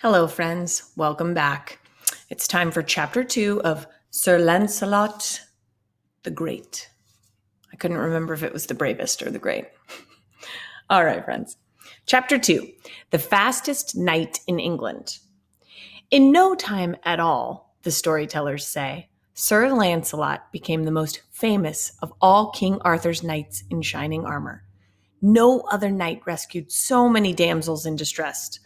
Hello, friends. Welcome back. It's time for chapter 2 of Sir Lancelot the Great. I couldn't remember if it was the bravest or the great. All right, friends. Chapter 2, The Fastest Knight in England. In no time at all, the storytellers say, Sir Lancelot became the most famous of all King Arthur's knights in shining armor. No other knight rescued so many damsels in distress,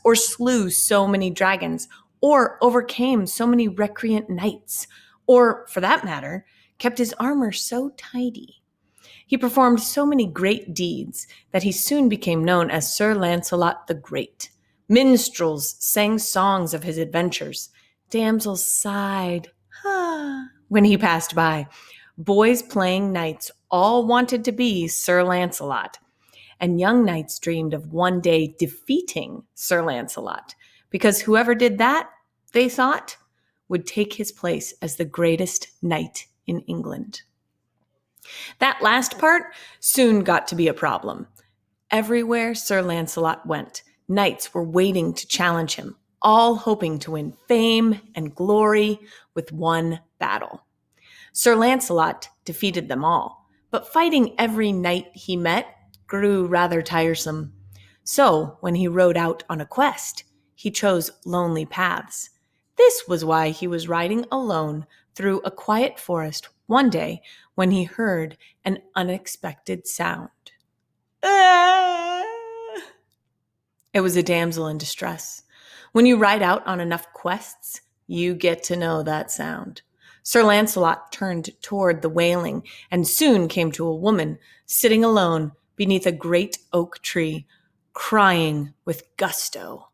or slew so many dragons, or overcame so many recreant knights, or, for that matter, kept his armor so tidy. He performed so many great deeds that he soon became known as Sir Lancelot the Great. Minstrels sang songs of his adventures. Damsels sighed, when he passed by. Boys playing knights all wanted to be Sir Lancelot, and young knights dreamed of one day defeating Sir Lancelot, because whoever did that, they thought, would take his place as the greatest knight in England. That last part soon got to be a problem. Everywhere Sir Lancelot went, knights were waiting to challenge him, all hoping to win fame and glory with one battle. Sir Lancelot defeated them all, but fighting every knight he met grew rather tiresome. So, when he rode out on a quest, he chose lonely paths. This was why he was riding alone through a quiet forest one day when he heard an unexpected sound. It was a damsel in distress. When you ride out on enough quests, you get to know that sound. Sir Lancelot turned toward the wailing and soon came to a woman sitting alone beneath a great oak tree, crying with gusto.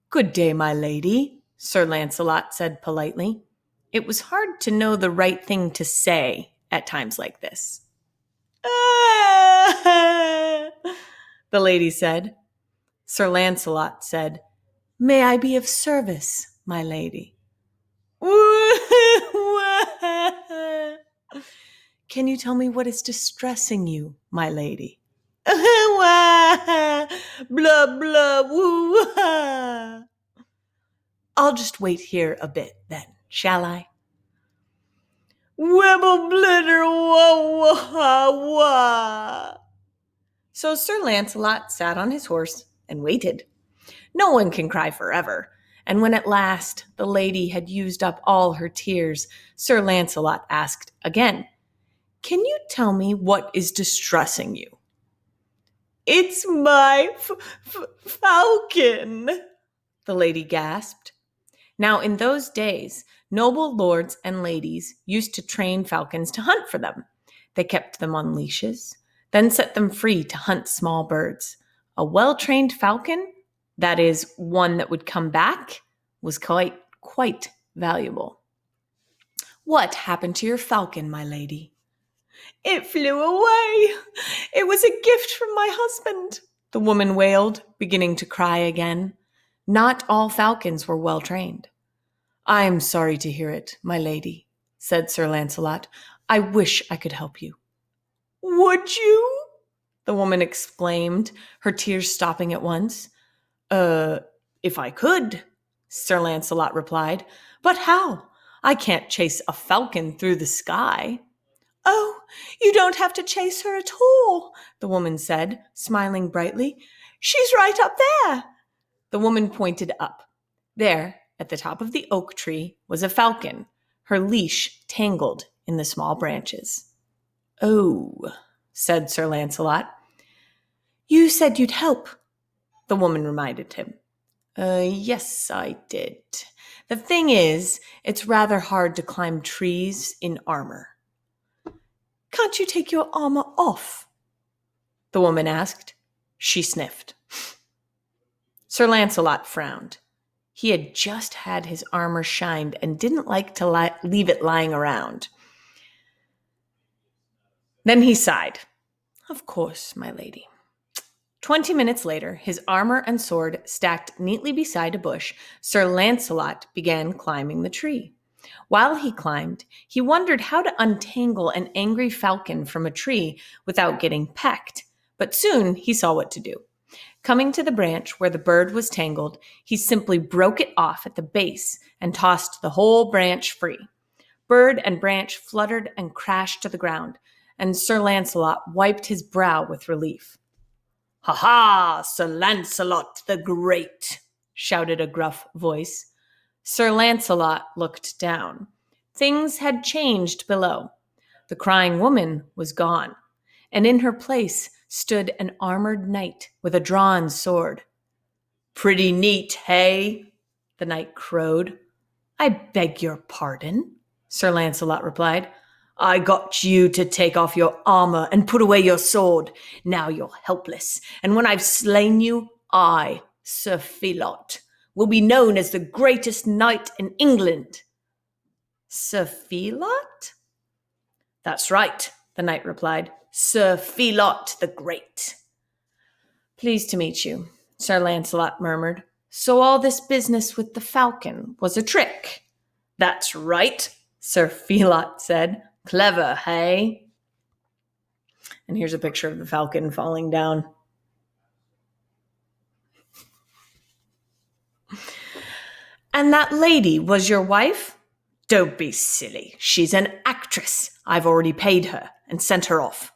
"Good day, my lady," Sir Lancelot said politely. It was hard to know the right thing to say at times like this. The lady said. Sir Lancelot said, "May I be of service, my lady?" "Can you tell me what is distressing you, my lady?" Blah, blah, woo. "I'll just wait here a bit, then, shall I?" Wibble, blitter, wah, wah, wah. So Sir Lancelot sat on his horse and waited. No one can cry forever, and when at last the lady had used up all her tears, Sir Lancelot asked again, "Can you tell me what is distressing you?" "It's my falcon," the lady gasped. Now, in those days, noble lords and ladies used to train falcons to hunt for them. They kept them on leashes, then set them free to hunt small birds. A well-trained falcon, that is, one that would come back, was quite valuable. "What happened to your falcon, my lady?" "It flew away. It was a gift from my husband," the woman wailed, beginning to cry again. Not all falcons were well trained. "I am sorry to hear it, my lady," said Sir Lancelot. "I wish I could help you." "Would you?" the woman exclaimed, her tears stopping at once. If I could," Sir Lancelot replied. "But how? I can't chase a falcon through the sky." "Oh, you don't have to chase her at all," the woman said, smiling brightly. "She's right up there." The woman pointed up. There, at the top of the oak tree, was a falcon, her leash tangled in the small branches. "Oh," said Sir Lancelot. "You said you'd help," the woman reminded him. Yes, I did. The thing is, it's rather hard to climb trees in armor." "Can't you take your armor off?" the woman asked. She sniffed. Sir Lancelot frowned. He had just had his armor shined and didn't like to leave it lying around. Then he sighed. "Of course, my lady." 20 minutes later, his armor and sword stacked neatly beside a bush, Sir Lancelot began climbing the tree. While he climbed, he wondered how to untangle an angry falcon from a tree without getting pecked, but soon he saw what to do. Coming to the branch where the bird was tangled, he simply broke it off at the base and tossed the whole branch free. Bird and branch fluttered and crashed to the ground, and Sir Lancelot wiped his brow with relief. "Ha ha, Sir Lancelot the Great!" shouted a gruff voice. Sir Lancelot looked down. Things had changed below. The crying woman was gone, and in her place stood an armored knight with a drawn sword. "Pretty neat, hey?" the knight crowed. "I beg your pardon," Sir Lancelot replied. "I got you to take off your armor and put away your sword. Now you're helpless, and when I've slain you, I, Sir Felot, will be known as the greatest knight in England." "Sir Felot?" "That's right," the knight replied. "Sir Felot the Great." "Pleased to meet you," Sir Lancelot murmured. "So all this business with the falcon was a trick?" "That's right," Sir Felot said. "Clever, hey?" And here's a picture of the falcon falling down. "And that lady was your wife?" "Don't be silly. She's an actress. I've already paid her and sent her off."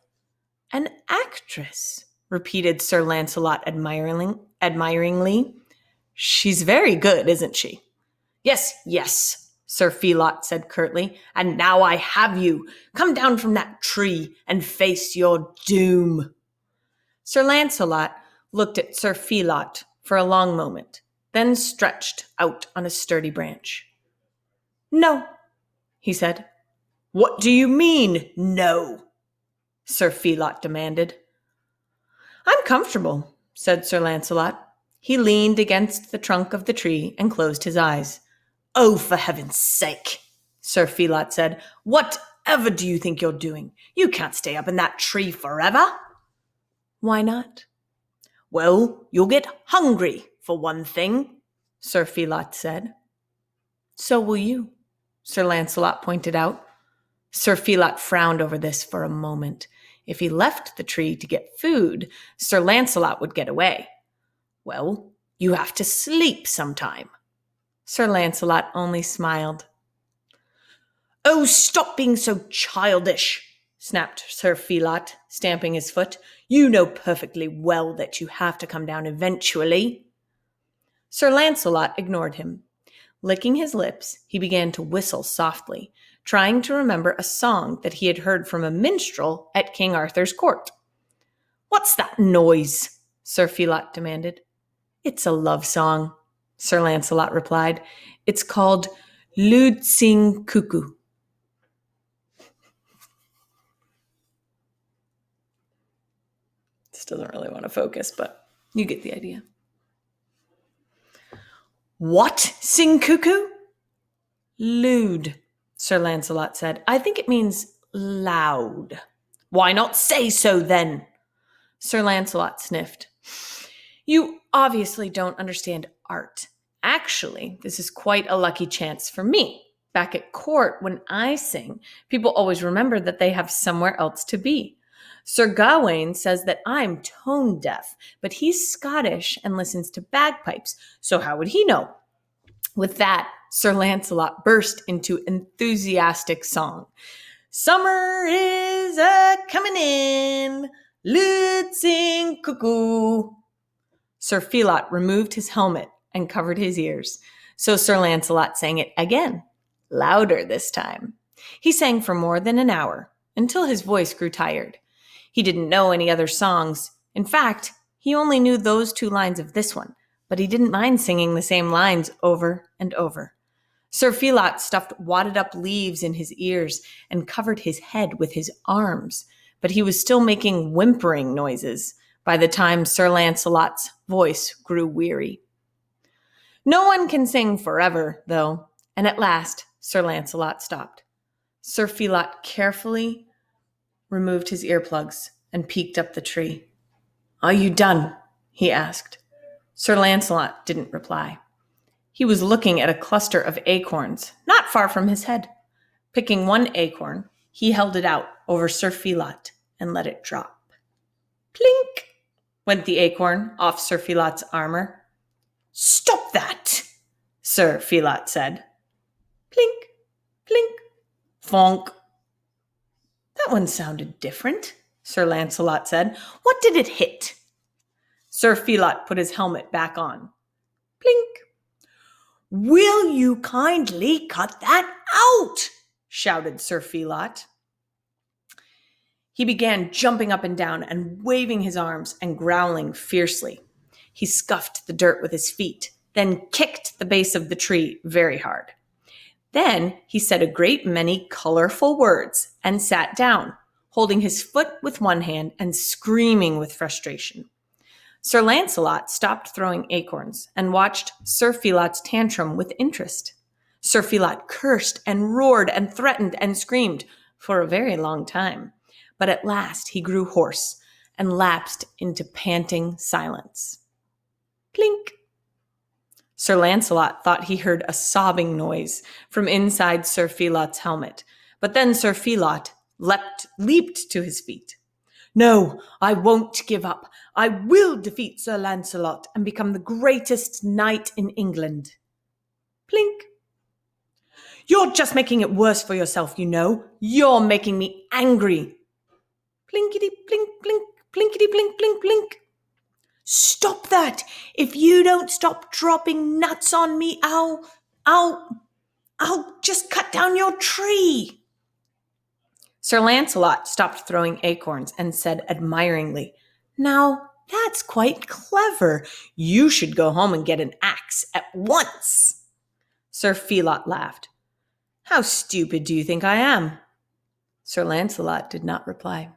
"An actress?" repeated Sir Lancelot admiringly. "She's very good, isn't she?" Yes, Sir Felot said curtly. "And now I have you. Come down from that tree and face your doom." Sir Lancelot looked at Sir Felot for a long moment, then stretched out on a sturdy branch. "No," he said. "What do you mean, no?" Sir Felot demanded. "I'm comfortable," said Sir Lancelot. He leaned against the trunk of the tree and closed his eyes. "Oh, for heaven's sake," Sir Felot said. "Whatever do you think you're doing? You can't stay up in that tree forever." "Why not?" "Well, you'll get hungry, for one thing," Sir Felot said. "So will you," Sir Lancelot pointed out. Sir Felot frowned over this for a moment. If he left the tree to get food, Sir Lancelot would get away. "Well, you have to sleep sometime." Sir Lancelot only smiled. "Oh, stop being so childish," snapped Sir Felot, stamping his foot. "You know perfectly well that you have to come down eventually." Sir Lancelot ignored him. Licking his lips, he began to whistle softly, trying to remember a song that he had heard from a minstrel at King Arthur's court. "What's that noise?" Sir Felot demanded. "It's a love song," Sir Lancelot replied. "It's called Lud Sing Cuckoo." This doesn't really want to focus, but you get the idea. "What? Sing cuckoo?" "Lewd," Sir Lancelot said. "I think it means loud." "Why not say so then?" Sir Lancelot sniffed. "You obviously don't understand art. Actually, this is quite a lucky chance for me. Back at court, when I sing, people always remember that they have somewhere else to be. Sir Gawain says that I'm tone deaf, but he's Scottish and listens to bagpipes, so how would he know?" With that, Sir Lancelot burst into enthusiastic song. "Summer is a-comin' in, lud sing cuckoo." Sir Felot removed his helmet and covered his ears, so Sir Lancelot sang it again, louder this time. He sang for more than an hour, until his voice grew tired. He didn't know any other songs. In fact, he only knew those 2 lines of this one, but he didn't mind singing the same lines over and over. Sir Felot stuffed wadded-up leaves in his ears and covered his head with his arms, but he was still making whimpering noises by the time Sir Lancelot's voice grew weary. No one can sing forever, though, and at last Sir Lancelot stopped. Sir Felot carefully removed his earplugs and peeked up the tree. "Are you done?" he asked. Sir Lancelot didn't reply. He was looking at a cluster of acorns, not far from his head. Picking one acorn, he held it out over Sir Felot and let it drop. Plink! went the acorn off Sir Felot's armor. "Stop that," Sir Felot said. Plink, plink, fonk. "That one sounded different," Sir Lancelot said. "What did it hit?" Sir Felot put his helmet back on. Plink. "Will you kindly cut that out?" shouted Sir Felot. He began jumping up and down and waving his arms and growling fiercely. He scuffed the dirt with his feet, then kicked the base of the tree very hard. Then he said a great many colorful words and sat down, holding his foot with one hand and screaming with frustration. Sir Lancelot stopped throwing acorns and watched Sir Felot's tantrum with interest. Sir Felot cursed and roared and threatened and screamed for a very long time, but at last he grew hoarse and lapsed into panting silence. Plink. Sir Lancelot thought he heard a sobbing noise from inside Sir Felot's helmet, but then Sir Felot leaped to his feet. "No, I won't give up. I will defeat Sir Lancelot and become the greatest knight in England." Plink. "You're just making it worse for yourself, you know. You're making me angry." Plinkety, plink, plink, plinkety, plink, plink, plink. "Stop that! If you don't stop dropping nuts on me, I'll just cut down your tree." Sir Lancelot stopped throwing acorns and said admiringly, "Now, that's quite clever. You should go home and get an axe at once." Sir Felot laughed. "How stupid do you think I am?" Sir Lancelot did not reply.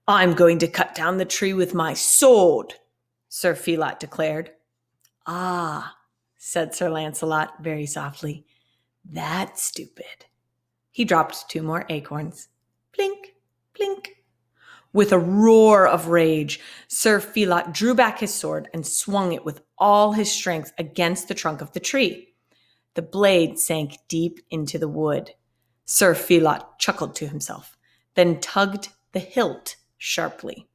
"I'm going to cut down the tree with my sword," Sir Felot declared. "Ah," said Sir Lancelot very softly, "that's stupid." He dropped 2 more acorns. Plink, plink. With a roar of rage, Sir Felot drew back his sword and swung it with all his strength against the trunk of the tree. The blade sank deep into the wood. Sir Felot chuckled to himself, then tugged the hilt sharply.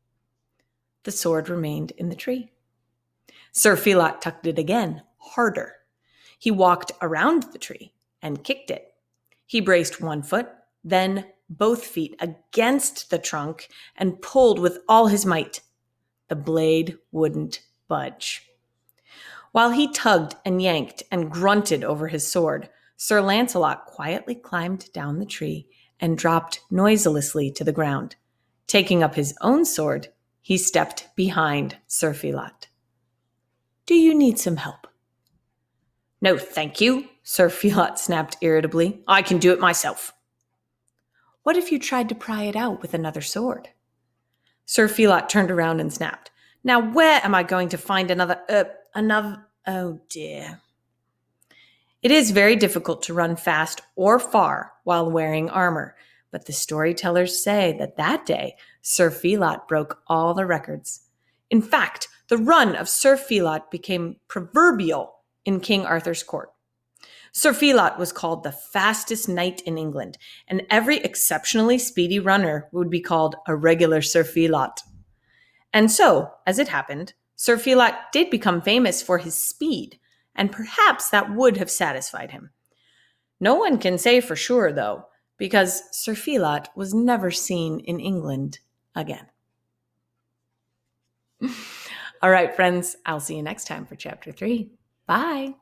The sword remained in the tree. Sir Felot tugged it again, harder. He walked around the tree and kicked it. He braced one foot, then both feet against the trunk and pulled with all his might. The blade wouldn't budge. While he tugged and yanked and grunted over his sword, Sir Lancelot quietly climbed down the tree and dropped noiselessly to the ground. Taking up his own sword, he stepped behind Sir Felot. "Do you need some help?" "No, thank you," Sir Felot snapped irritably. "I can do it myself." "What if you tried to pry it out with another sword?" Sir Felot turned around and snapped. "Now where am I going to find another, oh dear." It is very difficult to run fast or far while wearing armor, but the storytellers say that day, Sir Felot broke all the records. In fact, the run of Sir Felot became proverbial in King Arthur's court. Sir Felot was called the fastest knight in England, and every exceptionally speedy runner would be called a regular Sir Felot. And so, as it happened, Sir Felot did become famous for his speed, and perhaps that would have satisfied him. No one can say for sure, though, because Sir Felot was never seen in England again. All right, friends, I'll see you next time for Chapter 3. Bye.